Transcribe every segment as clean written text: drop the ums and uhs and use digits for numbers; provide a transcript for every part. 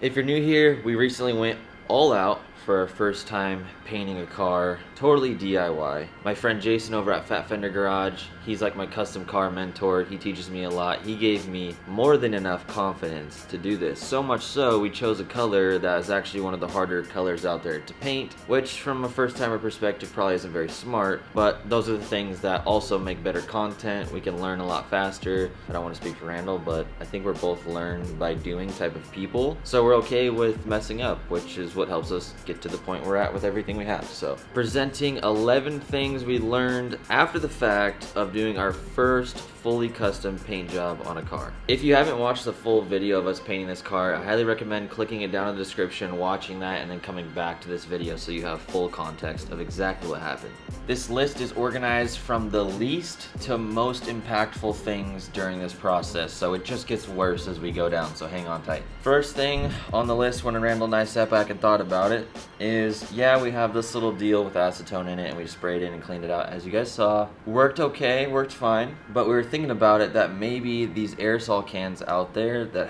If you're new here, we recently went all out for our first time painting a car, totally DIY. My friend Jason over at Fat Fender Garage, he's like my custom car mentor. He teaches me a lot. He gave me more than enough confidence to do this. So much so, we chose a color that is actually one of the harder colors out there to paint, which from a first timer perspective probably isn't very smart, but those are the things that also make better content. We can learn a lot faster. I don't want to speak for Randall, but I think we're both learn by doing type of people. So we're okay with messing up, which is what helps us get to the point we're at with everything we have. So presenting 11 things we learned after the fact of doing our first fully custom paint job on a car. If you haven't watched the full video of us painting this car, I highly recommend clicking it down in the description, watching that, and then coming back to this video so you have full context of exactly what happened. This list is organized from the least to most impactful things during this process, so it just gets worse as we go down, so hang on tight. First thing on the list when Randall and I sat back and thought about it is, yeah, we have this little deal with acetone in it and we sprayed it and cleaned it out. As you guys saw, worked okay, worked fine, but we were thinking about it that maybe these aerosol cans out there that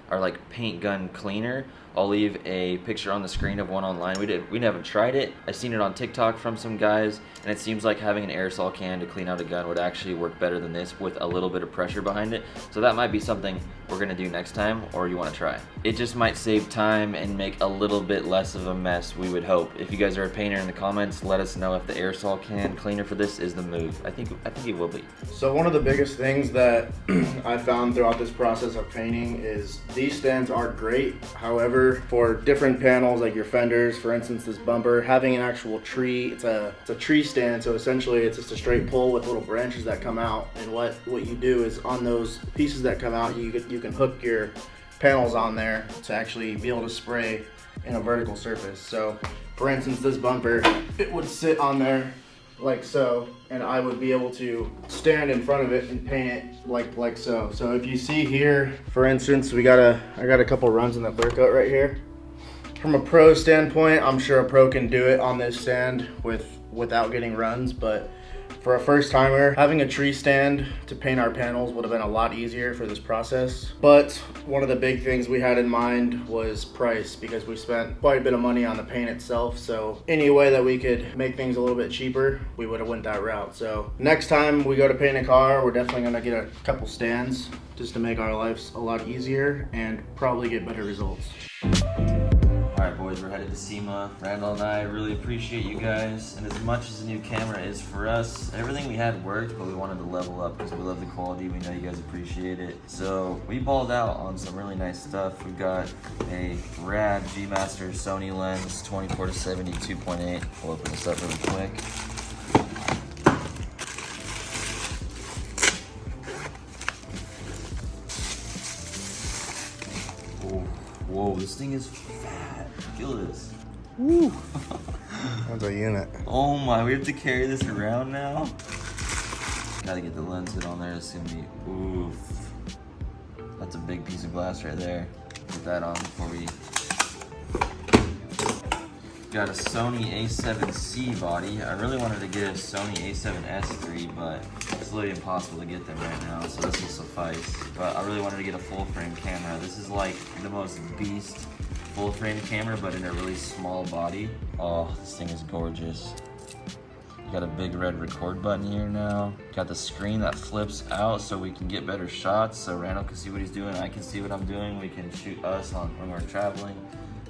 are like paint gun cleaner. I'll leave a picture on the screen of one online. We haven't tried it. I've seen it on TikTok from some guys, and it seems like having an aerosol can to clean out a gun would actually work better than this with a little bit of pressure behind it. So that might be something we're gonna do next time, or you wanna try. It just might save time and make a little bit less of a mess, we would hope. If you guys are a painter in the comments, let us know if the aerosol can cleaner for this is the move. I think it will be. So one of the biggest things that I found throughout this process of painting is these stands are great. However, for different panels like your fenders, for instance this bumper, having an actual tree, it's a tree stand, so essentially it's just a straight pole with little branches that come out, and what you do is on those pieces that come out you can hook your panels on there to actually be able to spray in a vertical surface. So for instance this bumper, it would sit on there like so, and I would be able to stand in front of it and paint it like so. So if you see here, for instance, I got a couple runs in the clear coat right here. From a pro standpoint, I'm sure a pro can do it on this stand without getting runs, but for a first timer, having a tree stand to paint our panels would have been a lot easier for this process. But one of the big things we had in mind was price, because we spent quite a bit of money on the paint itself. So any way that we could make things a little bit cheaper, we would have went that route. So next time we go to paint a car, we're definitely gonna get a couple stands just to make our lives a lot easier and probably get better results. Alright boys, we're headed to SEMA. Randall and I really appreciate you guys, and as much as the new camera is for us, everything we had worked, but we wanted to level up because we love the quality. We know you guys appreciate it. So we balled out on some really nice stuff. We've got a rad G-Master Sony lens, 24-70 2.8. We'll open this up really quick. Whoa, this thing is fat. Feel this. Woo! That's a unit. Oh my, we have to carry this around now? Gotta get the lens hit on there. It's gonna be, oof. That's a big piece of glass right there. Put that on before we... Got a Sony A7C body. I really wanted to get a Sony A7S III, but it's literally impossible to get them right now, so this will suffice. But I really wanted to get a full frame camera. This is like the most beast full frame camera, but in a really small body. Oh, this thing is gorgeous. Got a big red record button here now. Got the screen that flips out so we can get better shots, so Randall can see what he's doing, I can see what I'm doing. We can shoot us on when we're traveling,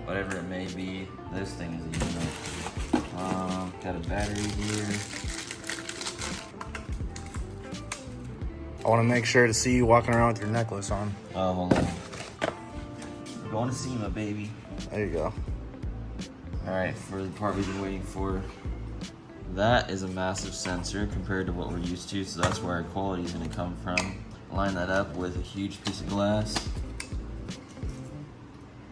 whatever it may be. This thing is a unit. Got a battery here. I want to make sure to see you walking around with your necklace on. Oh, hold on. We're going to SEMA, baby. There you go. Alright, for the part we've been waiting for. That is a massive sensor compared to what we're used to, so that's where our quality is going to come from. Line that up with a huge piece of glass.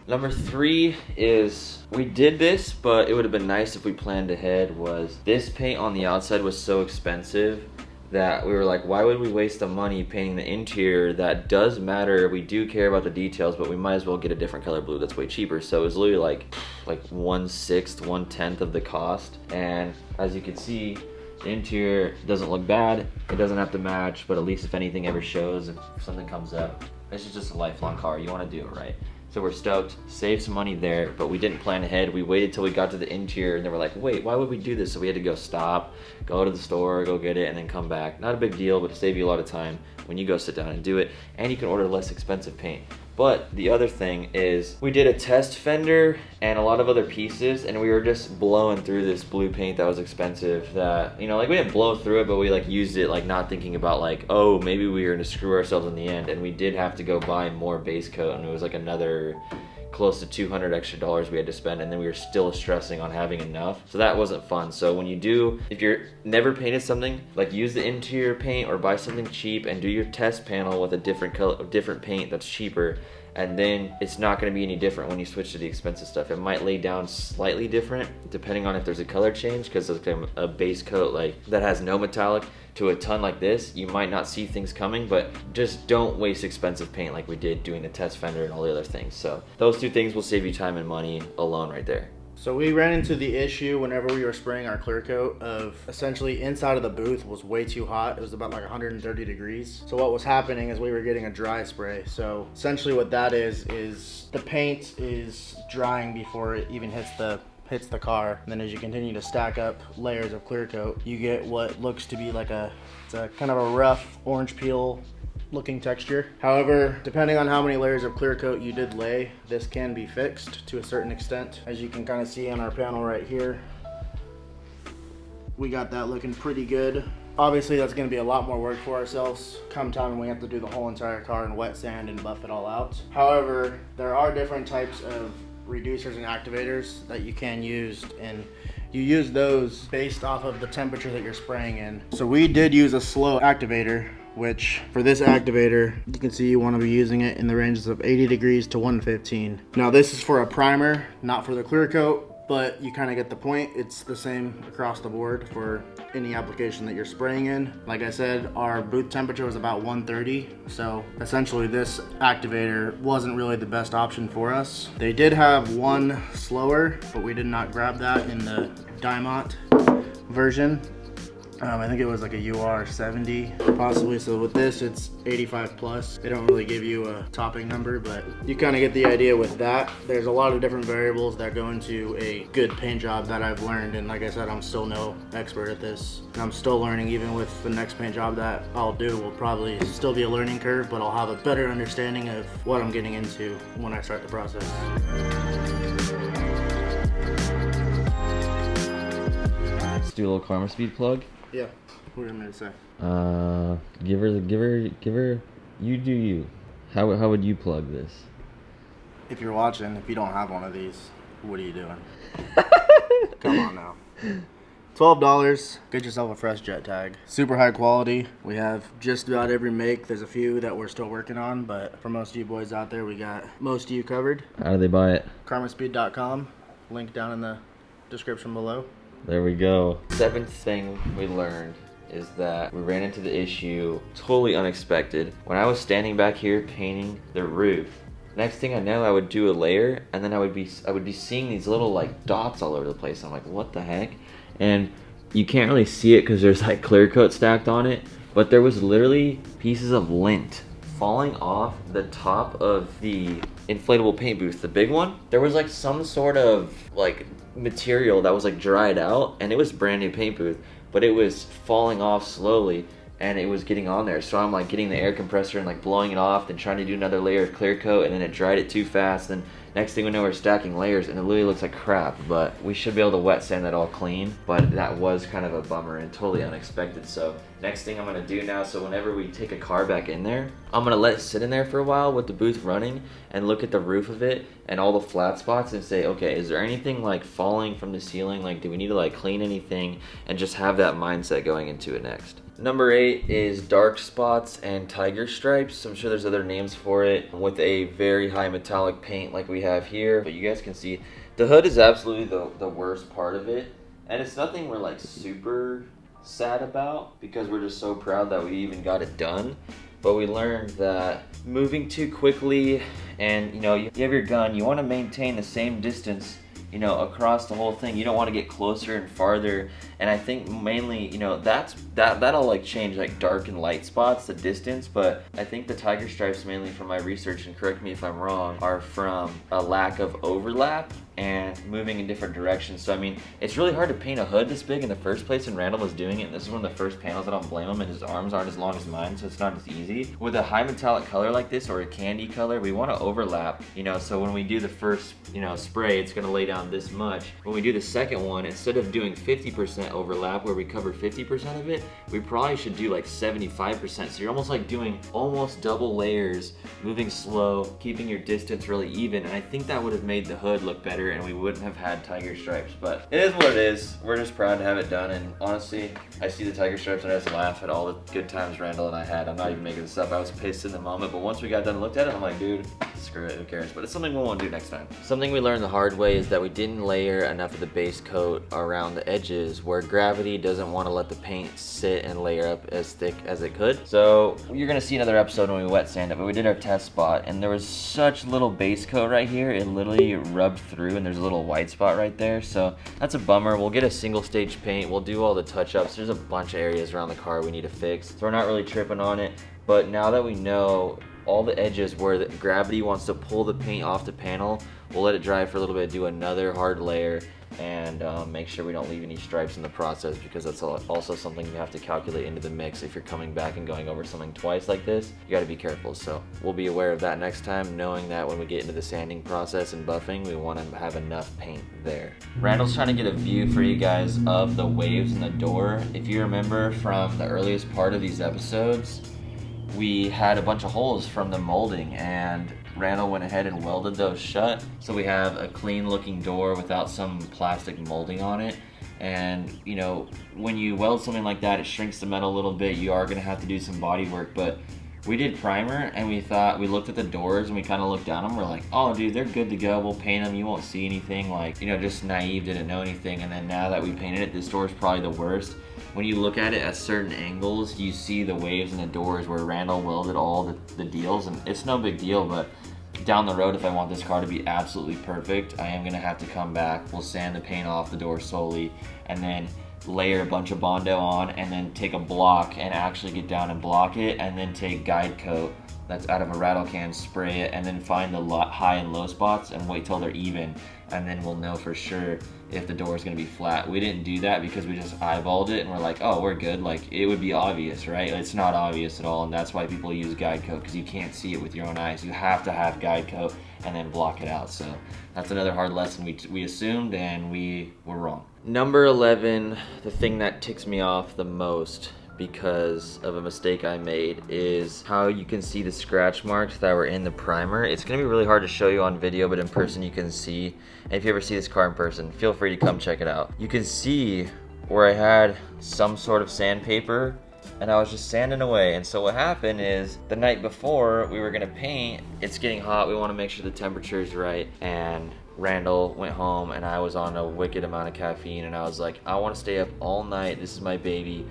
Number 3 is, we did this, but it would have been nice if we planned ahead, was this paint on the outside was so expensive that we were like, why would we waste the money painting the interior? That does matter, we do care about the details, but we might as well get a different color blue that's way cheaper. So it was literally like 1/6, 1/10 of the cost. And as you can see, the interior doesn't look bad, it doesn't have to match, but at least if anything ever shows, if something comes up, this is just a lifelong car, you want to do it right. So we're stoked, saved some money there, but we didn't plan ahead. We waited till we got to the interior and they were like, wait, why would we do this? So we had to go stop, go to the store, go get it, and then come back. Not a big deal, but it'll save you a lot of time when you go sit down and do it. And you can order less expensive paint. But the other thing is we did a test fender and a lot of other pieces, and we were just blowing through this blue paint that was expensive that, you know, like we didn't blow through it, but we like used it like not thinking about like, oh, maybe we were gonna screw ourselves in the end. And we did have to go buy more base coat, and it was like another close to $200 extra we had to spend, and then we were still stressing on having enough. So that wasn't fun. So when you do, if you're never painted something, like use the interior paint or buy something cheap and do your test panel with a different color, different paint that's cheaper, and then it's not going to be any different when you switch to the expensive stuff. It might lay down slightly different depending on if there's a color change, because it's a base coat like that has no metallic to a ton like this, you might not see things coming, but just don't waste expensive paint like we did doing the test fender and all the other things. So those two things will save you time and money alone right there. So we ran into the issue whenever we were spraying our clear coat of essentially inside of the booth was way too hot. It was about like 130 degrees. So what was happening is we were getting a dry spray. So essentially what that is the paint is drying before it even hits the car. And then as you continue to stack up layers of clear coat, you get what looks to be like it's a kind of a rough orange peel looking texture. However, depending on how many layers of clear coat you did lay, this can be fixed to a certain extent. As you can kind of see on our panel right here, we got that looking pretty good. Obviously that's going to be a lot more work for ourselves come time when we have to do the whole entire car in wet sand and buff it all out. However, there are different types of reducers and activators that you can use, and you use those based off of the temperature that you're spraying in. So we did use a slow activator, which for this activator, you can see you want to be using it in the ranges of 80 degrees to 115. Now this is for a primer, not for the clear coat, but you kind of get the point. It's the same across the board for any application that you're spraying in. Like I said, our booth temperature was about 130, so essentially this activator wasn't really the best option for us. They did have one slower, but we did not grab that in the Diamond version. I think it was like a UR 70 possibly. So with this, it's 85 plus. They don't really give you a topping number, but you kind of get the idea with that. There's a lot of different variables that go into a good paint job that I've learned. And like I said, I'm still no expert at this. I'm still learning. Even with the next paint job that I'll do, will probably still be a learning curve, but I'll have a better understanding of what I'm getting into when I start the process. Let's do a little Karma Speed plug. Yeah, what am I gonna say? Give her. You do you. How would you plug this? If you're watching, if you don't have one of these, what are you doing? Come on now. $12. Get yourself a fresh jet tag. Super high quality. We have just about every make. There's a few that we're still working on, but for most of you boys out there, we got most of you covered. How do they buy it? KarmaSpeed.com. Link down in the description below. There we go. Seventh thing we learned is that we ran into the issue totally unexpected. When I was standing back here painting the roof, next thing I know, I would do a layer, and then I would be seeing these little like dots all over the place. I'm like, what the heck? And you can't really see it because there's like clear coat stacked on it, but there was literally pieces of lint falling off the top of the inflatable paint booth, the big one. There was like some sort of like material that was like dried out, and it was brand new paint booth, but it was falling off slowly and it was getting on there. So I'm like getting the air compressor and like blowing it off, then trying to do another layer of clear coat, and then it dried it too fast. Then next thing we know, we're stacking layers and it literally looks like crap, but we should be able to wet sand that all clean. But that was kind of a bummer and totally unexpected. So next thing I'm gonna do now, so whenever we take a car back in there, I'm gonna let it sit in there for a while with the booth running and look at the roof of it and all the flat spots and say, okay, is there anything like falling from the ceiling? Like, do we need to like clean anything? And just have that mindset going into it next. Number 8 is dark spots and tiger stripes. I'm sure there's other names for it, with a very high metallic paint like we have here. But you guys can see the hood is absolutely the worst part of it. And it's nothing we're like super sad about, because we're just so proud that we even got it done. But we learned that moving too quickly, and you know, you have your gun, you want to maintain the same distance you know, across the whole thing. You don't want to get closer and farther. And I think mainly, you know, that'll like change like dark and light spots, the distance. But I think the tiger stripes, mainly from my research, and correct me if I'm wrong, are from a lack of overlap and moving in different directions. So I mean, it's really hard to paint a hood this big in the first place, and Randall was doing it, and this is one of the first panels. I don't blame him, and his arms aren't as long as mine, so it's not as easy. With a high metallic color like this, or a candy color, we want to overlap, you know, so when we do the first, you know, spray, it's going to lay down this much. When we do the second one, instead of doing 50% overlap where we cover 50% of it, we probably should do like 75%. So you're almost like doing almost double layers, moving slow, keeping your distance really even, and I think that would have made the hood look better, and we wouldn't have had tiger stripes. But it is what it is. We're just proud to have it done, and honestly, I see the tiger stripes and I just laugh at all the good times Randall and I had. I'm not even making this up. I was pissed in the moment, but once we got done and looked at it, I'm like, dude, screw it, who cares? But it's something we won't do next time. Something we learned the hard way is that we didn't layer enough of the base coat around the edges where gravity doesn't want to let the paint sit and layer up as thick as it could. So you're gonna see another episode when we wet sand it, but we did our test spot, and there was such little base coat right here, it literally rubbed through, and there's a little white spot right there. So that's a bummer. We'll get a single stage paint, we'll do all the touch-ups. There's a bunch of areas around the car we need to fix, so we're not really tripping on it. But now that we know all the edges where the gravity wants to pull the paint off the panel, we'll let it dry for a little bit, do another hard layer, and make sure we don't leave any stripes in the process, because that's also something you have to calculate into the mix. If you're coming back and going over something twice like this, you got to be careful. So we'll be aware of that next time, knowing that when we get into the sanding process and buffing, we want to have enough paint there. Randall's trying to get a view for you guys of the waves in the door. If you remember from the earliest part of these episodes, we had a bunch of holes from the molding, and Randall went ahead and welded those shut, so we have a clean looking door without some plastic molding on it. And you know, when you weld something like that, it shrinks the metal a little bit. You are going to have to do some body work, but we did primer, and we looked at the doors, and we kind of looked down them. We're like, oh dude, they're good to go, we'll paint them, you won't see anything. Like, you know, just naive, didn't know anything. And then now that we painted it, this door is probably the worst. When you look at it at certain angles, you see the waves in the doors where Randall welded all the deals, and it's no big deal. But down the road, if I want this car to be absolutely perfect, I am gonna have to come back. We'll sand the paint off the door solely, and then layer a bunch of Bondo on, and then take a block and actually get down and block it, and then take guide coat that's out of a rattle can, spray it, and then find the high and low spots and wait till they're even, and then we'll know for sure if the door is going to be flat. We didn't do that because we just eyeballed it and we're like, oh, we're good. Like, it would be obvious, right? It's not obvious at all, and that's why people use guide coat, because you can't see it with your own eyes. You have to have guide coat and then block it out. So that's another hard lesson we assumed, and we were wrong. Number 11, the thing that ticks me off the most because of a mistake I made, is how you can see the scratch marks that were in the primer. It's gonna be really hard to show you on video, but in person you can see. And if you ever see this car in person, feel free to come check it out. You can see where I had some sort of sandpaper, and I was just sanding away. And so what happened is, the night before we were gonna paint, it's getting hot, we wanna make sure the temperature is right, and Randall went home and I was on a wicked amount of caffeine, and I was like, I wanna stay up all night, this is my baby.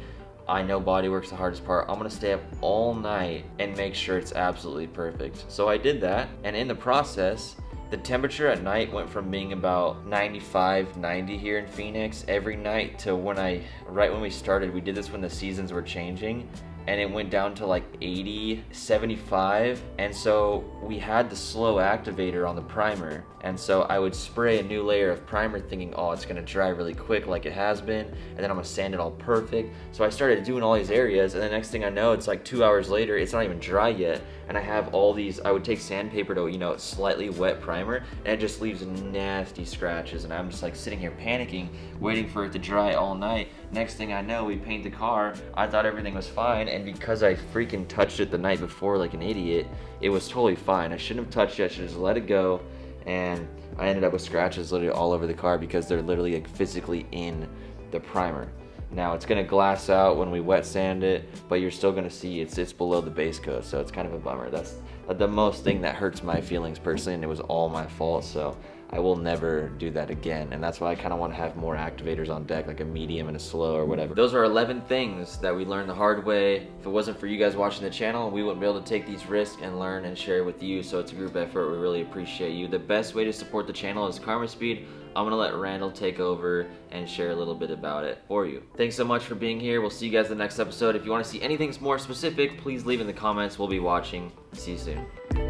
I know bodywork's the hardest part. I'm gonna stay up all night and make sure it's absolutely perfect. So I did that, and in the process, the temperature at night went from being about 95, 90 here in Phoenix every night to right when we started, we did this when the seasons were changing, and it went down to like 80, 75, and so we had the slow activator on the primer, and so I would spray a new layer of primer thinking, oh, it's gonna dry really quick like it has been, and then I'm gonna sand it all perfect. So I started doing all these areas, and the next thing I know, it's like 2 hours later, it's not even dry yet, and I have all these, I would take sandpaper to, you know, slightly wet primer, and it just leaves nasty scratches, and I'm just like sitting here panicking, waiting for it to dry all night. Next thing I know, we paint the car, I thought everything was fine, and because I freaking touched it the night before like an idiot, it was totally fine. I shouldn't have touched it, I should just let it go, and I ended up with scratches literally all over the car because they're literally like physically in the primer. Now it's gonna glass out when we wet sand it, but you're still gonna see it's below the base coat, so it's kind of a bummer. That's the most thing that hurts my feelings personally, and it was all my fault. So I will never do that again, and that's why I kind of want to have more activators on deck, like a medium and a slow or whatever. Those are 11 things that we learned the hard way. If it wasn't for you guys watching the channel, we wouldn't be able to take these risks and learn and share with you, so it's a group effort. We really appreciate you. The best way to support the channel is Karma Speed. I'm gonna let Randall take over and share a little bit about it for you. Thanks so much for being here. We'll see you guys in the next episode. If you want to see anything more specific, please leave in the comments. We'll be watching. See you soon.